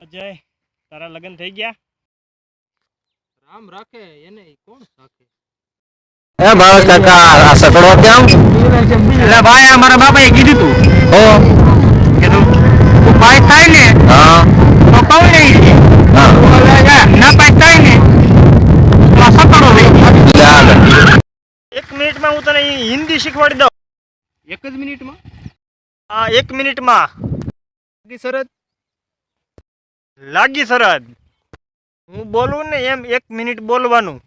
અજય તારા લગ્ન થઈ ગયા? રામ રાખે એને કોણ રાખે? એ ભાવ કાકા આ સકડો કેમ? એટલે ભાઈ અમારા બાપાએ કીધું તું હો કીધું તું પાસ થાય ને હા તો કહું નહીં હા ના પાસ થાય ને તો આ સકડો લઈ ચાલ 1 મિનિટમાં હું તને હિન્દી શીખવાડી દઉં. એક જ મિનિટમાં? હા 1 મિનિટમાં શરત લાગી સરહદ. હું બોલું ને એમ 1 મિનિટ બોલવાનું.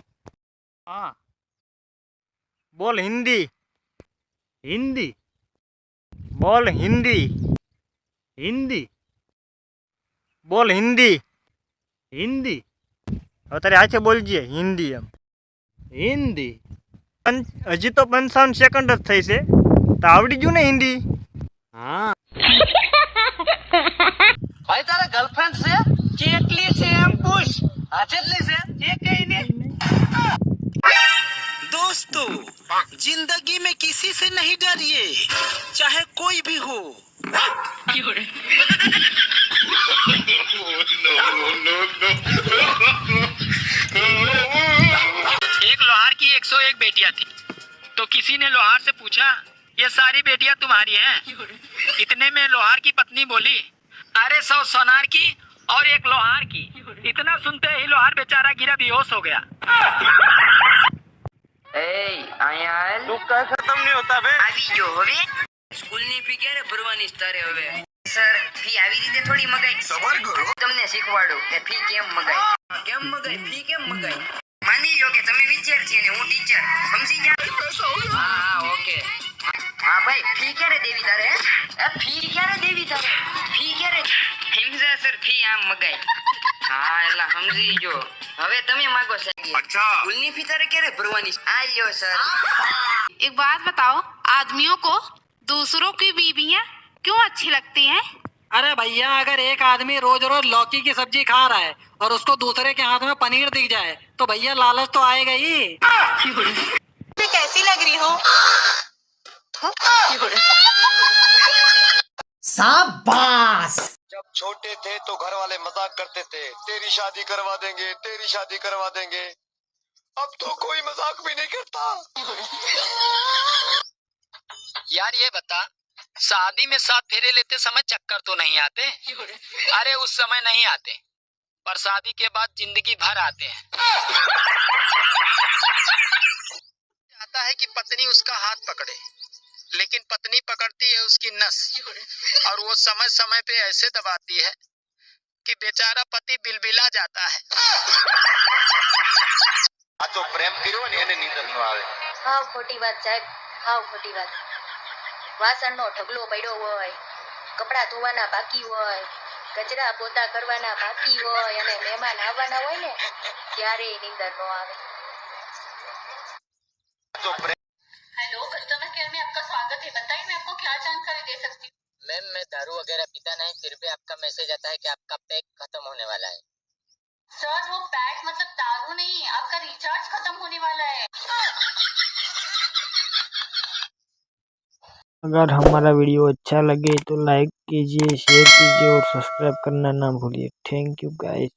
હા બોલ હિન્દી. હિન્દી બોલ હિન્દી. હિન્દી બોલ હિન્દી. હિન્દી હવે તારે હાથે બોલજે હિન્દી એમ. હિન્દી હજી તો 55 સેકન્ડ જ થઈ છે તો આવડી ગયું ને હિન્દી? હા ભાઈ તારા ગર્લફ્રેન્ડ છે? કેટલી છે એમ પૂછ. હા કેટલી છે એ કઈ ને. दोस्तों जिंदगी में किसी से नहीं डरिए चाहे कोई भी हो. एक लोहार की 101 बेटियां थी तो किसी ने लोहार से पूछा ये सारी बेटियां तुम्हारी हैं? इतने में लोहार की पत्नी बोली अरे 100 सोनार की और एक लोहार की. इतना सुनते ही लोहार बेचारा गिरा बेहोश हो गया. દુઃખ કઈ ખતમ નહીં હોતા બે. આવી ગયો હવે સ્કૂલની ફી ક્યારે ભરવાની છે તારે? હવે સર ફી આવી રીતે થોડી મગાઈ. સબર કરો. તમને શીખવાડું કે ફી કેમ મગાઈ. કેમ મગાઈ? ફી કેમ મગાઈ? માની લો કે તમે વિદ્યાર્થી અને હું ટીચર, સમજી ગયા? હા ઓકે. હા ભાઈ ફી ક્યારે દેવી તારે? ફી ક્યારે દેવી તારે? ફી ક્યારે સમજા સર? ફી આમ મગાઈ. હા એલા સમજી ગયો. હવે તમે માગો સાહેબ. अच्छा સ્કૂલની ફી તારે ક્યારે ભરવાની છે? આ લ્યો સર. एक बात बताओ, आदमियों को दूसरों की बीवियां क्यों अच्छी लगती हैं? अरे भैया अगर एक आदमी रोज रोज लौकी की सब्जी खा रहा है और उसको दूसरे के हाथ में पनीर दिख जाए तो भैया लालच तो आएगा ही. कैसी लग रही हो? जब छोटे थे तो घर वाले मजाक करते थे तेरी शादी करवा देंगे तेरी शादी करवा देंगे. अब तो कोई मजाक भी नहीं करता. यार ये बता शादी में 7 फेरे लेते समय चक्कर तो नहीं आते? अरे उस समय नहीं आते पर शादी के बाद जिंदगी भर आते हैं. चाहता है कि पत्नी उसका हाथ पकड़े लेकिन पत्नी पकड़ती है उसकी नस और वो समय समय पे ऐसे दबाती है कि बेचारा पति बिलबिला जाता है. આ તો પ્રેમ કર્યો ને એને નીંદર ન આવે. હાવ ખોટી વાત સાહેબ, હાવ ખોટી વાત. વાસણનો ઢગલો પડ્યો હોય, કપડાં ધોવાના બાકી હોય, કચરા પોતા કરવાના બાકી હોય અને મહેમાન આવવાના હોય ને ત્યારે નીંદર ન આવે. તો પ્રેમ. हेलो, कस्टमर केयर में आपका स्वागत है। बताइए मैं आपको क्या जानकारी दे सकती हूँ? मैम मैं दारू वगैरह पीता नहीं फिर भी आपका मैसेज आता है कि आपका पैक खत्म होने वाला है. सर वो पैक मतलब दारू नहीं, आपका रिचार्ज खत्म होने वाला है। अगर हमारा वीडियो अच्छा लगे तो लाइक कीजिए, शेयर कीजिए और सब्सक्राइब करना ना भूलिए. Thank you guys.